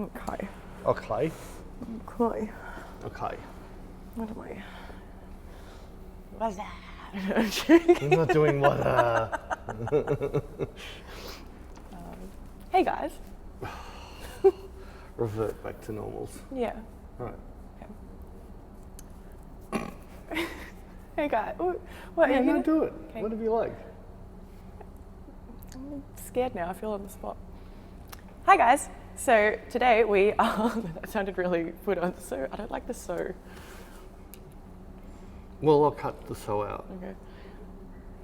Okay. Okay. Okay. Okay. What am I? What's that? I'm not doing what. Hey guys. Revert back to normals. Yeah. Right. Okay. Hey guys. What Yeah, are you no, gonna do it. Okay. Whatever you like. I'm scared now. I feel on the spot. Hi guys. So today we are. That sounded really put on. So I don't like the so. Well, I'll cut the so out. Okay.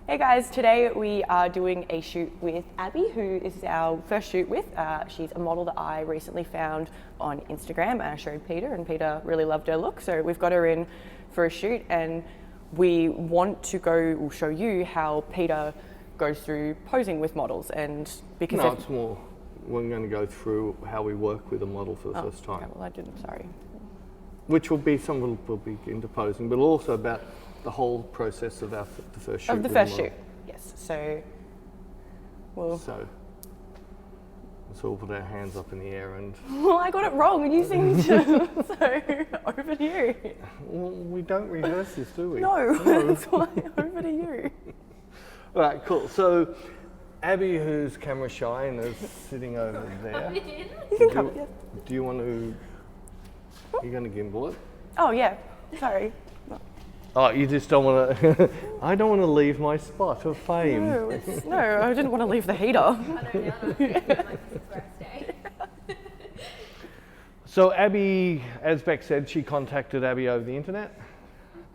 Hey guys, today we are doing a shoot with Abbey, who is our first shoot with. She's a model that I recently found on Instagram, and I showed Peter, and Peter really loved her look. So we've got her in for a shoot, and we want to go show you how Peter goes through posing with models. And because No, it's more, we're going to go through how we work with a model for the first time. Okay, well, I didn't. Sorry. Which will be, some will be into posing, but also about the whole process of the first shoot. Of the first shoot, yes. So, well. So we'll put our hands up in the air and. Well, I got it wrong, and you seem to. So over to you. Well, we don't rehearse this, do we? No, that's why. Over to you. All right, cool. So Abbey, who's camera shy and is sitting over there. You can come. Yes. Do you want to? You're going to gimbal it? Oh yeah. Sorry. Oh, you just don't want to. I don't want to leave my spot of fame. No, I didn't want to leave the heater. So Abbey, as Beck said, she contacted Abbey over the internet,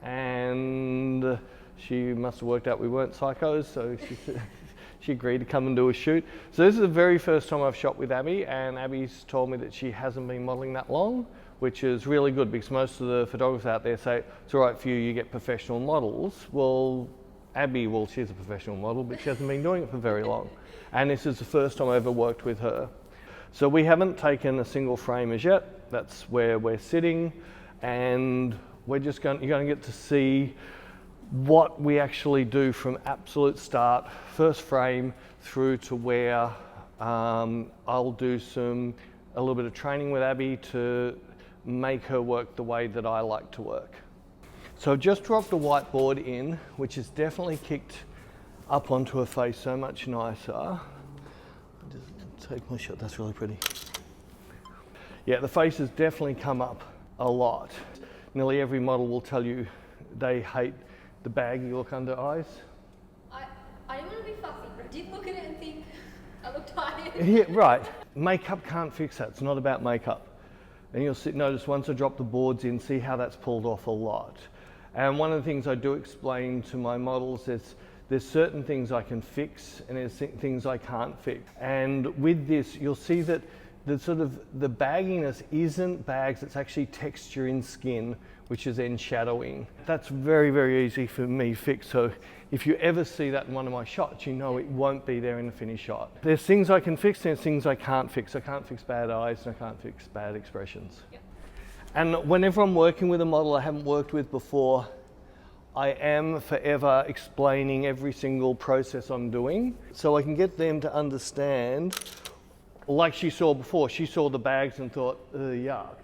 and she must have worked out we weren't psychos, so she agreed to come and do a shoot. So this is the very first time I've shot with Abbey, and Abbey's told me that she hasn't been modelling that long, which is really good because most of the photographers out there say, it's all right for you, you get professional models. Well, Abbey, she's a professional model, but she hasn't been doing it for very long. And this is the first time I ever worked with her. So we haven't taken a single frame as yet. That's where we're sitting. And you're going to get to see what we actually do from absolute start, first frame, through to where I'll do a little bit of training with Abbey to make her work the way that I like to work. So I've just dropped the whiteboard in, which has definitely kicked up onto her face so much nicer. I'll just take my shot, that's really pretty. Yeah, the face has definitely come up a lot. Nearly every model will tell you they hate the baggy look under eyes. I didn't want to be fussy, but I did look at it and think I look tired. Yeah, right. Makeup can't fix that, it's not about makeup. And you'll notice once I drop the boards in, see how that's pulled off a lot. And one of the things I do explain to my models is there's certain things I can fix and there's things I can't fix. And with this, you'll see that the bagginess isn't bags, it's actually texture in skin, which is then shadowing. That's very, very easy for me to fix. So if you ever see that in one of my shots, you know it won't be there in the finished shot. There's things I can fix, there's things I can't fix. I can't fix bad eyes and I can't fix bad expressions. Yep. And whenever I'm working with a model I haven't worked with before, I am forever explaining every single process I'm doing so I can get them to understand. Like she saw before, she saw the bags and thought, yuck.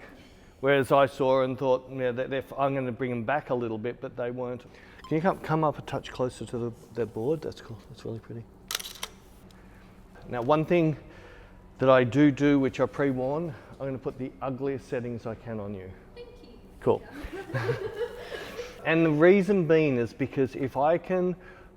Whereas I saw and thought, yeah, I'm going to bring them back a little bit, but they weren't. Can you come up a touch closer to the board? That's cool, that's really pretty. Now, one thing that I do, which I pre-warn, I'm going to put the ugliest settings I can on you. Thank you. Cool. And the reason being is because if I can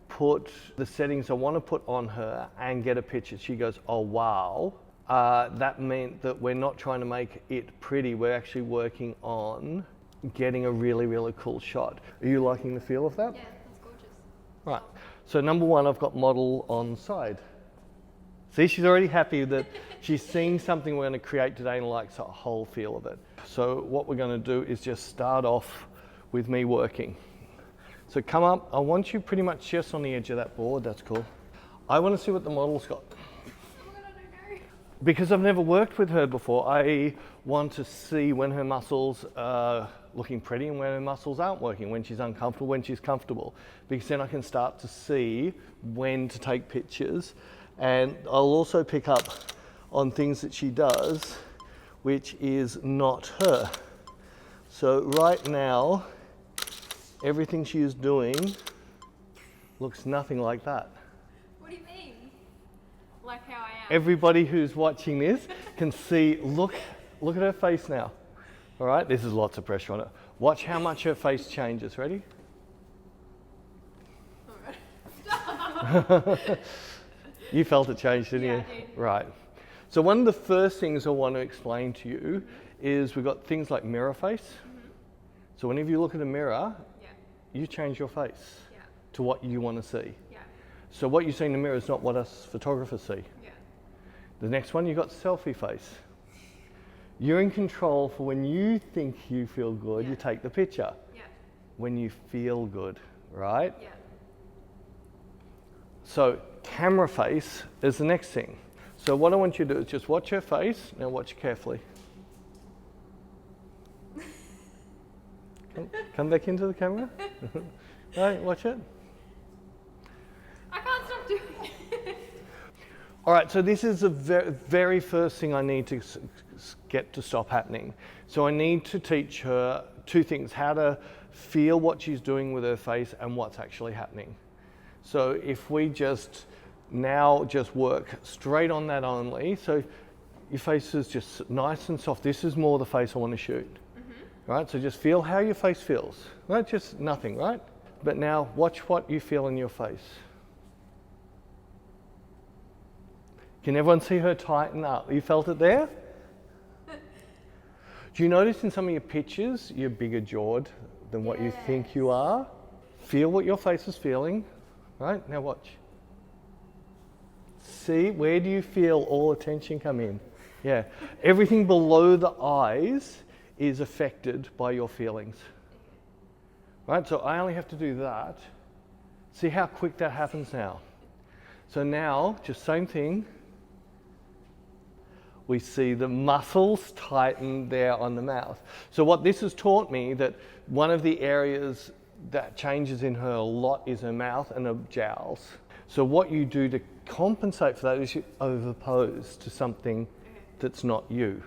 put the settings I want to put on her and get a picture, she goes, oh wow. That meant that we're not trying to make it pretty, we're actually working on getting a really, really cool shot. Are you liking the feel of that? Yeah, that's gorgeous. Right, so number one, I've got model on side. See, she's already happy that she's seeing something we're going to create today and likes the whole feel of it. So what we're going to do is just start off with me working. So come up, I want you pretty much just on the edge of that board, that's cool. I want to see what the model's got. Because I've never worked with her before, I want to see when her muscles are looking pretty and when her muscles aren't working, when she's uncomfortable, when she's comfortable. Because then I can start to see when to take pictures. And I'll also pick up on things that she does which is not her. So right now, everything she is doing looks nothing like that. What do you mean? Like how I am? Everybody who's watching this can see, look at her face now. All right, this is lots of pressure on her. Watch how much her face changes. Ready? You felt it change, didn't you? Yeah, I did. Right. So one of the first things I want to explain to you is we've got things like mirror face. So whenever you look at a mirror, you change your face to what you want to see. So what you see in the mirror is not what us photographers see. The next one, you've got selfie face. You're in control for when you think you feel good, you take the picture. When you feel good, right? So camera face is the next thing. So what I want you to do is just watch her face. Now watch carefully. Come back into the camera. Right, watch it. I can't stop doing it. All right, so this is the very first thing I need to get to stop happening. So I need to teach her two things: how to feel what she's doing with her face and what's actually happening. So if we just work straight on that only, so your face is just nice and soft. This is more the face I want to shoot. Right, so just feel how your face feels. Right, just nothing, right? But now watch what you feel in your face. Can everyone see her tighten up? You felt it there? Do you notice in some of your pictures you're bigger jawed than what you think you are? Feel what your face is feeling. Right, now watch. See, where do you feel all attention come in? Yeah, everything below the eyes is affected by your feelings. Right, so I only have to do that. See how quick that happens now. So now, just same thing. We see the muscles tighten there on the mouth. So what this has taught me, that one of the areas that changes in her a lot is her mouth and her jowls. So what you do to compensate for that is you overpose to something that's not you.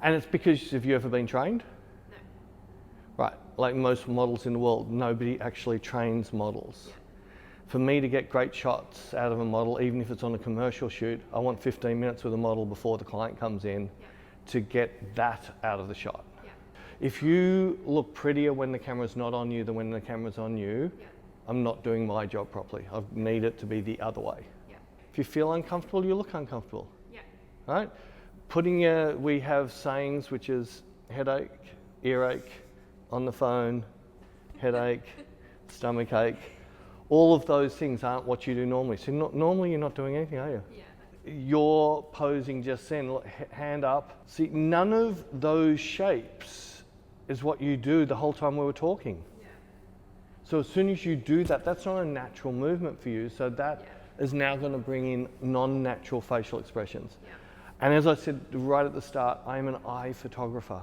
And it's because, have you ever been trained? No. Right, like most models in the world, nobody actually trains models. For me to get great shots out of a model, even if it's on a commercial shoot, I want 15 minutes with a model before the client comes in to get that out of the shot. If you look prettier when the camera's not on you than when the camera's on you, I'm not doing my job properly. I need it to be the other way. If you feel uncomfortable, you look uncomfortable. Right? We have sayings which is headache, earache, on the phone, headache, stomach ache. All of those things aren't what you do normally. So normally you're not doing anything, are you? You're posing just then, hand up. See, none of those shapes is what you do the whole time we were talking. So as soon as you do that, that's not a natural movement for you. So that is now going to bring in non-natural facial expressions. And as I said right at the start, I'm an eye photographer.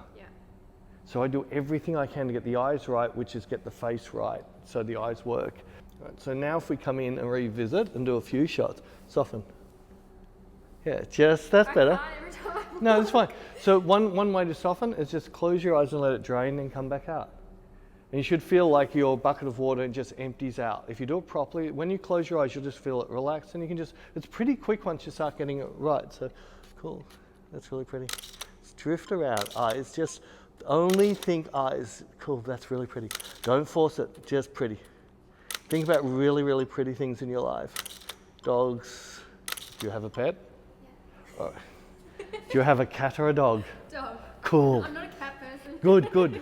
So I do everything I can to get the eyes right, which is get the face right, so the eyes work. Right, so now if we come in and revisit and do a few shots, soften. Yeah, that's better. Every time. No, that's fine. So one way to soften is just close your eyes and let it drain and come back out. And you should feel like your bucket of water just empties out. If you do it properly, when you close your eyes, you'll just feel it relax, and you can just, it's pretty quick once you start getting it right. So cool, that's really pretty. Just drift around, eyes, just only think eyes. Cool, that's really pretty. Don't force it, just pretty. Think about really, really pretty things in your life. Dogs. Do you have a pet? Yeah. Oh. Do you have a cat or a dog? Dog. Cool. I'm not a cat person. Good.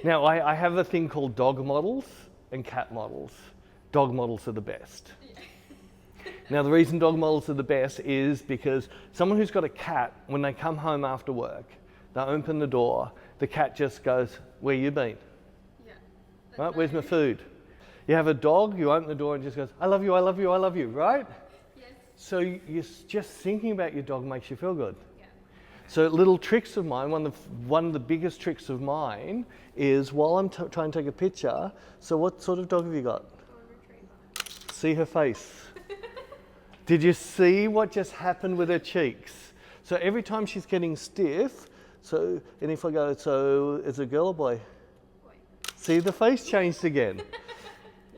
Now, I have a thing called dog models and cat models. Dog models are the best. Now, the reason dog models are the best is because someone who's got a cat, when they come home after work, they open the door, the cat just goes, "Where you been?" Right? "Where's my food?" You have a dog, you open the door and just goes, "I love you, I love you, I love you," right? Yes. So you're just thinking about your dog makes you feel good. So little tricks of mine, one of the biggest tricks of mine is while I'm trying to take a picture, so what sort of dog have you got? Golden retriever. See her face. Did you see what just happened with her cheeks? So every time she's getting stiff, So, and if I go, so is it a girl or boy? Boy. See, the face changed again.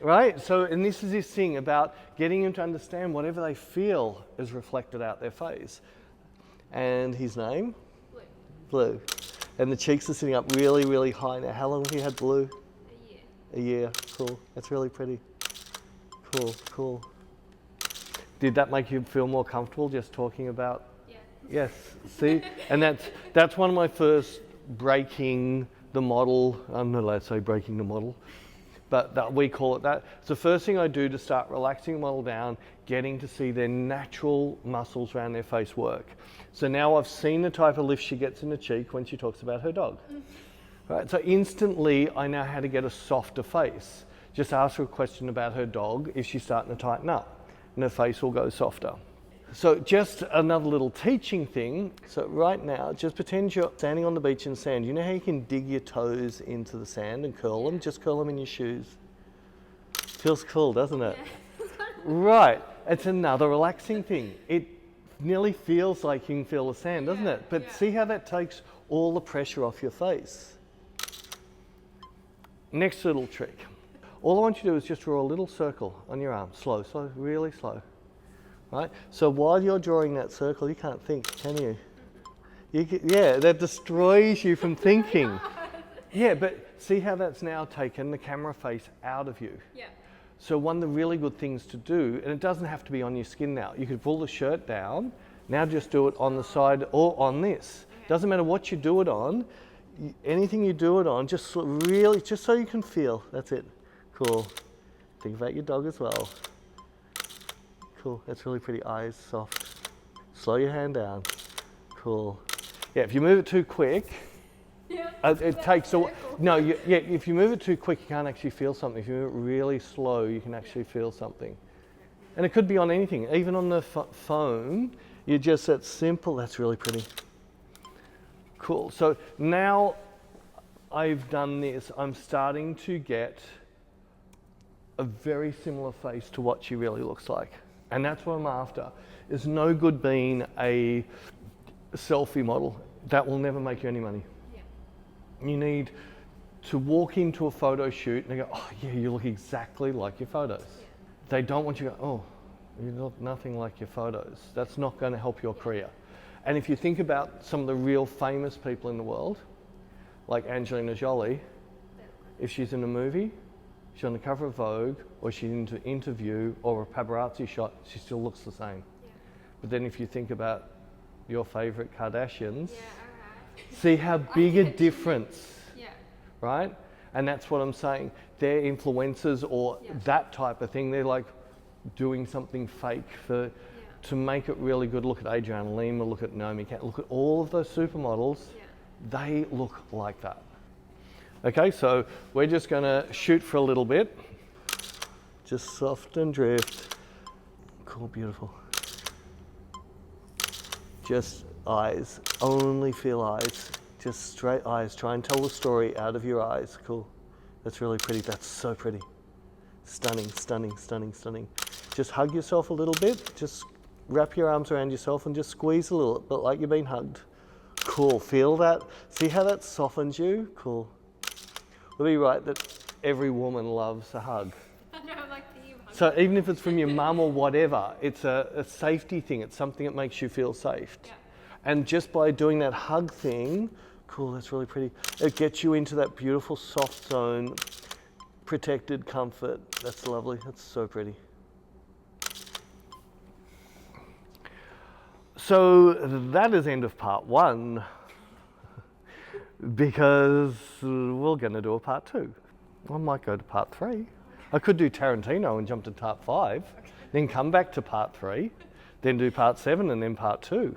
Right? So, and this is this thing about getting them to understand whatever they feel is reflected out their face. And his name? Blue. Blue. And the cheeks are sitting up really, really high now. How long have you had Blue? A year. A year. Cool. That's really pretty. Cool, cool. Did that make you feel more comfortable just talking about? Yeah. Yes. See? And that's one of my first breaking the model. I'm not allowed to say breaking the model, but that we call it that. It's the first thing I do to start relaxing the model down, getting to see their natural muscles around their face work. So now I've seen the type of lift she gets in the cheek when she talks about her dog. Right, so instantly I know how to get a softer face. Just ask her a question about her dog if she's starting to tighten up, and her face will go softer. So just another little teaching thing. So right now, just pretend you're standing on the beach in sand. You know how you can dig your toes into the sand and curl them? Just curl them in your shoes. Feels cool, doesn't it? Yeah. Right, it's another relaxing thing. It nearly feels like you can feel the sand, doesn't it? But see how that takes all the pressure off your face. Next little trick. All I want you to do is just draw a little circle on your arm. Slow, slow, really slow. Right? So while you're drawing that circle, you can't think, can you? Yeah, that destroys you from thinking. Yeah, but see how that's now taken the camera face out of you. Yeah. So one of the really good things to do, and it doesn't have to be on your skin now. You could pull the shirt down. Now just do it on the side or on this. Doesn't matter what you do it on. Anything you do it on, just really, just so you can feel. That's it. Cool. Think about your dog as well. Cool. That's really pretty. Eyes soft. Slow your hand down. Cool. Yeah, if you move it too quick, Yeah. it takes a no. Yeah, if you move it too quick, you can't actually feel something. If you move it really slow, you can actually feel something. And it could be on anything, even on the phone. You're just that simple. That's really pretty. Cool. So now I've done this, I'm starting to get a very similar face to what she really looks like. And that's what I'm after. It's no good being a selfie model. That will never make you any money. Yeah. You need to walk into a photo shoot and they go, oh yeah, you look exactly like your photos. Yeah. They don't want you to go, oh, you look nothing like your photos. That's not going to help your career. And if you think about some of the real famous people in the world, like Angelina Jolie, if she's in a movie, she's on the cover of Vogue, or she's in an interview or a paparazzi shot, she still looks the same. Yeah. But then if you think about your favorite Kardashians, see how big a difference, right? And that's what I'm saying. They're influencers or that type of thing. They're like doing something fake for to make it really good. Look at Adriana Lima, look at Naomi Campbell, look at all of those supermodels. They look like that. Okay, so we're just gonna shoot for a little bit. Just soft and drift. Cool, beautiful. Just eyes, only feel eyes. Just straight eyes, try and tell the story out of your eyes. Cool, that's really pretty, that's so pretty. Stunning, stunning, stunning, stunning. Just hug yourself a little bit, just wrap your arms around yourself and just squeeze a little, but like you're being hugged. Cool, feel that? See how that softens you? Cool. We'll be right that every woman loves a hug. I know, I'm like the hug. So even if it's from your mum or whatever, it's a safety thing. It's something that makes you feel safe. Yeah. And just by doing that hug thing, cool, that's really pretty. It gets you into that beautiful soft zone, protected comfort. That's lovely, that's so pretty. So that is end of part 1, because we're going to do a part 2. I might go to part 3. I could do Tarantino and jump to part 5, then come back to part 3, then do part 7 and then part 2.